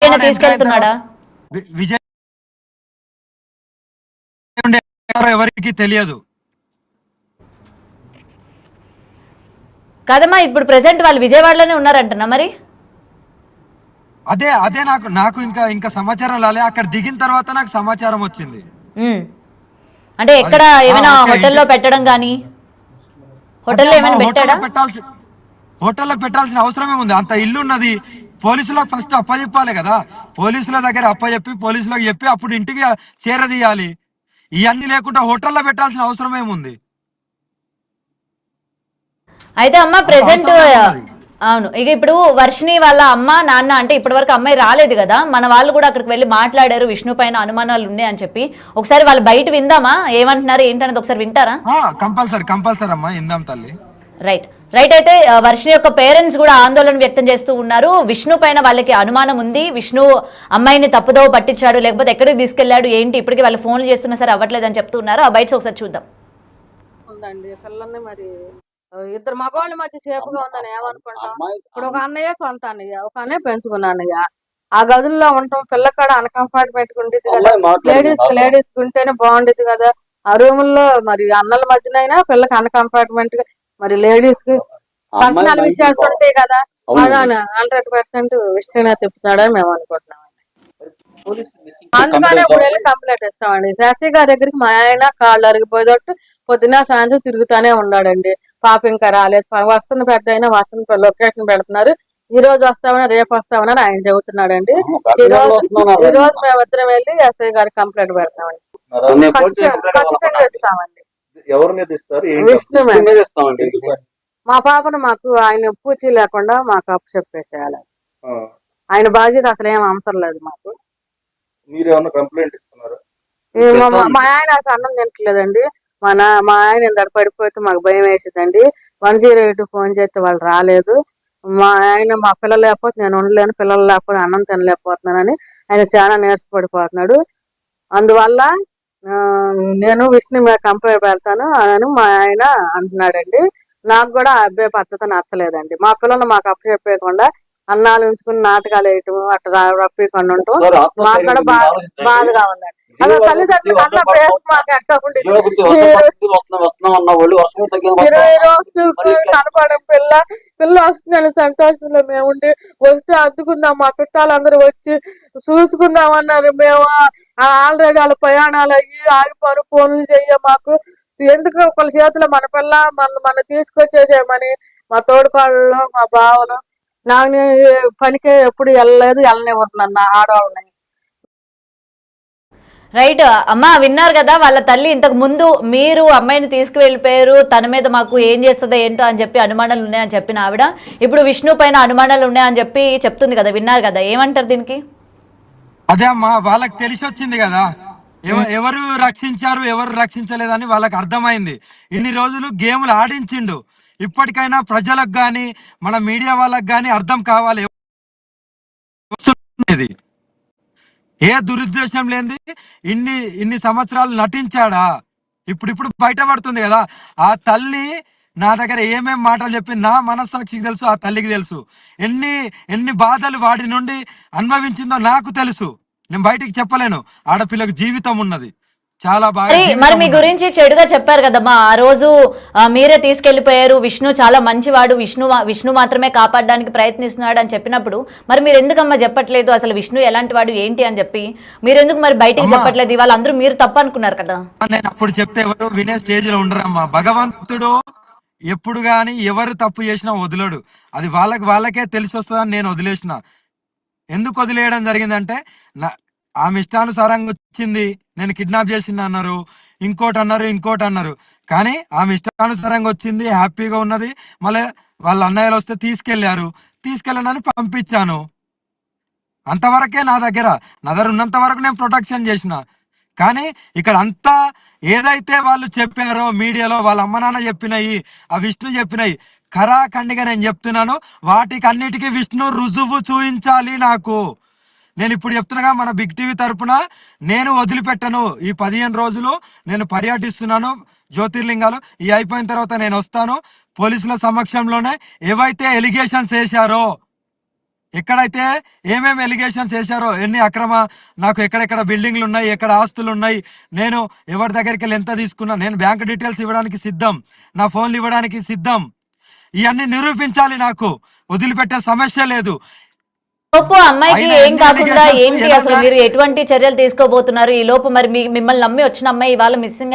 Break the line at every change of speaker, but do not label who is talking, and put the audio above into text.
ఆయన తీసుకెళ్తున్నాడా?
విజయ్ ఎవరికి తెలియదు
కదమ్మా. ఇప్పుడు ప్రెసెంట్ వాళ్ళు విజయవాడలోనే ఉన్నారంటున్నా మరి.
అదే అదే నాకు నాకు ఇంకా ఇంకా సమాచారం రాలే. అక్కడ దిగిన తర్వాత నాకు సమాచారం వచ్చింది.
అంటే ఎక్కడ ఏమైనా హోటల్లో పెట్టడం కానీ, హోటల్లో ఏమైనా పెట్టాడా?
హోటల్లో పెట్టాల్సిన అవసరమే ఉంది. అంత ఇల్లు ఉన్నది. పోలీసులకు ఫస్ట్ అప్పచెప్పాలి కదా. పోలీసుల దగ్గర అప్పచెప్పి పోలీసులకు చెప్పి అప్పుడు ఇంటికి చేరదీయాలి. ఇవన్నీ లేకుండా హోటల్లో పెట్టాల్సిన అవసరం ఏముంది?
అయితే అమ్మ ప్రెసెంట్ అవును. ఇక ఇప్పుడు వర్షిణి వాళ్ళ అమ్మ నాన్న అంటే ఇప్పటి వరకు అమ్మాయి రాలేదు కదా, మన వాళ్ళు కూడా అక్కడికి వెళ్ళి మాట్లాడారు విష్ణు పైన అనుమానాలు ఉన్నాయి అని చెప్పి. ఒకసారి వాళ్ళు బయట విందామా ఏమంటున్నారు ఏంటనేది ఒకసారి వింటారా?
కంపల్సరీ అమ్మా, ఇందాం తల్లి.
Right right. అయితే వర్షిణి యొక్క పేరెంట్స్ కూడా ఆందోళన వ్యక్తం చేస్తూ ఉన్నారు. విష్ణు పైన వాళ్ళకి అనుమానం ఉంది. విష్ణు అమ్మాయిని తప్పుదోవ పట్టించాడు, లేకపోతే ఎక్కడికి తీసుకెళ్లాడు ఏంటి, ఇప్పటికీ వాళ్ళు ఫోన్లు చేస్తున్నా సరే అవ్వట్లేదు అని చెప్తూ ఉన్నారు. ఆ బయట ఒకసారి చూద్దాం.
మరి ఇద్దరు మగవాళ్ళ మధ్య సేపుగా ఉందని ఏమనుకుంటాం. ఇప్పుడు ఒక అన్నయ్య సొంత అన్నయ్య, ఒక అన్నయ్య పెంచుకున్న అన్నయ్య. ఆ గదుల్లో ఉండటం పిల్లకాడ అన్కంఫర్టబుల్ ఉండేది కదా. లేడీస్ ఉంటేనే బాగుండేది కదా. ఆ రూమ్ లో మరి అన్నల మధ్యనైనా పిల్లకి అన్కంఫర్టబుల్ గా, మరి లేడీస్ కి పర్సనల్ విషయాలు ఉంటాయి కదా. 100% విష్ణునే తిప్పుతున్నాడని మేము అనుకుంటున్నాం. అందుకనే ఇప్పుడు వెళ్ళి కంప్లైంట్ ఇస్తామండి. శాస్త్రి గారి దగ్గరికి మా ఆయన కాళ్ళు అరిగిపోయేటట్టు పొద్దున్న సాయంత్రం తిరుగుతానే ఉన్నాడండి. పాప ఇంకా రాలేదు. వస్తున్న పెద్ద అయినా వస్తున్న లొకేషన్ పెడుతున్నారు. ఈ రోజు వస్తామని రేపు వస్తామని ఆయన చెబుతున్నాడండి. ఈ రోజు మేమిద్దరం వెళ్ళి ఎస్ఐ గారికి కంప్లైంట్ పెడతామండి. ఖచ్చితంగా ఇస్తామండి. విష్ణు మా పాపను మాకు ఆయన పూచి లేకుండా మాకు అప్పు చెప్పేసేయాలి. ఆయన బాధ్యత అసలు ఏం అవసరం లేదు మాకు. మా ఆయన అసలు అన్నం తింటలేదండి. మా ఆయన ఇందాక పడిపోతే మాకు భయం వేసిందండి. 108 ఫోన్ చేస్తే వాళ్ళు రాలేదు. మా ఆయన మా పిల్లలు లేకపోతే నేను ఉండలేను, పిల్లలు లేకపోతే అన్నం తినలేకపోతున్నానని ఆయన చాలా నీరసపడిపోతున్నాడు. అందువల్ల నేను విష్ణు మీద కంప్లైంట్ పెడతాను అని మా ఆయన అంటున్నాడండి. నాకు కూడా ఆ అబ్బాయి పద్ధతి నచ్చలేదండి. మా పిల్లలు మాకు అప్పు చెప్పేయకుండా అన్నాలు ఉంచుకుని నాటకాలు వేయటం అట్లా రప్పికుండా ఉంటాం మాకు కూడా బాధగా ఉందండి. అదే తల్లిదండ్రులు అన్న ప్రేమ మాకు ఎట్లా ఉండేది. 20 రోజులు కనపడం పిల్ల వస్తుందని సంతోషంలో మేము ఉండి వస్తే అద్దుకుందాం, మా చుట్టాలందరూ వచ్చి చూసుకుందాం అన్నారు. మేము ఆల్రెడీ వాళ్ళ ప్రయాణాలు అయ్యి ఆగిపోను, ఫోన్లు చెయ్య మాకు ఎందుకు ఒకళ్ళ చేతిలో మన పిల్ల మన తీసుకొచ్చేసేయమని మా తోడుకోళ్ళు మా బావలు నాకు పనికి ఎప్పుడు వెళ్ళనివ్వరు నా ఆడవాళ్ళని.
రైట్ అమ్మా, విన్నారు కదా వాళ్ళ తల్లి ఇంతకు ముందు మీరు అమ్మాయిని తీసుకువెళ్ళిపోయారు, తన మీద మాకు ఏం చేస్తుందో ఏంటో అని చెప్పి అనుమానాలు ఉన్నాయని చెప్పిన ఆవిడ ఇప్పుడు విష్ణు పైన అనుమానాలు ఉన్నాయని చెప్పి చెప్తుంది కదా. విన్నారు కదా, ఏమంటారు దీనికి?
అదే అమ్మా, వాళ్ళకి తెలిసి వచ్చింది కదా ఎవరు రక్షించారు ఎవరు రక్షించలేదని వాళ్ళకి అర్థమైంది. ఇన్ని రోజులు గేములు ఆడించిండు. ఇప్పటికైనా ప్రజలకు గాని మన మీడియా వాళ్ళకి గాని అర్థం కావాలి. ఏ దురుద్దేశం లేనిది ఇన్ని సంవత్సరాలు నటించాడా. ఇప్పుడు బయటపడుతుంది కదా. ఆ తల్లి నా దగ్గర ఏమేం మాటలు చెప్పింది నా మనస్సాక్షికి తెలుసు, ఆ తల్లికి తెలుసు. ఎన్ని బాధలు వాడి నుండి అనుభవించిందో నాకు తెలుసు. నేను బయటికి చెప్పలేను. ఆడపిల్లకు జీవితం ఉన్నది, చాలా బాగా.
మరి మీ గురించి చెడుగా చెప్పారు కదమ్మా ఆ రోజు, మీరే తీసుకెళ్లిపోయారు, విష్ణు చాలా మంచివాడు, విష్ణు మాత్రమే కాపాడడానికి ప్రయత్నిస్తున్నాడు అని చెప్పినప్పుడు మరి మీరు ఎందుకమ్మా చెప్పట్లేదు అసలు విష్ణు ఎలాంటి వాడు ఏంటి అని చెప్పి? మీరు ఎందుకు మరి బయటికి చెప్పట్లేదు? వాళ్ళందరూ మీరు తప్పు అనుకున్నారు కదా.
నేను అప్పుడు చెప్తే ఎవరు వినే స్టేజ్ లో ఉండరమ్మా. భగవంతుడు ఎప్పుడు గాని ఎవరు తప్పు చేసినా వదిలేడు. అది వాళ్ళకే తెలిసి వస్తుందని నేను వదిలేసిన. ఎందుకు వదిలేయడం జరిగిందంటే ఆమె ఇష్టానుసారంగా వచ్చింది. నేను కిడ్నాప్ చేసింది అన్నారు, ఇంకోటి అన్నారు. కానీ ఆమె ఇష్టానుసారంగా వచ్చింది, హ్యాపీగా ఉన్నది. మళ్ళీ వాళ్ళ అన్నయ్యలు వస్తే తీసుకెళ్ళనని పంపించాను. అంతవరకే నా దగ్గర ఉన్నంత వరకు నేను ప్రొటెక్షన్ చేసిన. కానీ ఇక్కడ అంతా ఏదైతే వాళ్ళు చెప్పారో మీడియాలో వాళ్ళ అమ్మ నాన్న చెప్పినాయి, ఆ విష్ణు చెప్పినాయి ఖరాఖండిగా నేను చెప్తున్నాను. వాటికి అన్నిటికీ విష్ణు రుజువు చూపించాలి నాకు. నేను ఇప్పుడు చెప్తున్నాగా మన బిగ్ టీవీ తరపున నేను వదిలిపెట్టను. ఈ 15 రోజులు నేను పర్యటిస్తున్నాను జ్యోతిర్లింగాలు. ఈ అయిపోయిన తర్వాత నేను వస్తాను. పోలీసుల సమక్షంలోనే ఏవైతే ఎలిగేషన్స్ వేశారో ఎక్కడైతే ఏమేమి ఎలిగేషన్స్ వేశారో, ఎన్ని అక్రమ, నాకు ఎక్కడెక్కడ బిల్డింగ్లు ఉన్నాయి, ఎక్కడ ఆస్తులు ఉన్నాయి, నేను ఎవరి దగ్గరికి వెళ్ళి ఎంత తీసుకున్నా, నేను బ్యాంక్ డీటెయిల్స్ ఇవ్వడానికి సిద్ధం, నా ఫోన్లు ఇవ్వడానికి సిద్ధం, ఇవన్నీ నిరూపించాలి. నాకు వదిలిపెట్టే సమస్య లేదు.
లోపు అమ్మాయికి
అయినా
ఏం
ఎన్ని
కాకుండా
allegations,
ఏంటి అసలు
ఎలాంటి-
మీరు ఎటువంటి చర్యలు తీసుకోబోతున్నారు? ఈ లోపు మరి మిమ్మల్ని నమ్మి వచ్చిన అమ్మాయి ఇవాళ మిస్సింగ్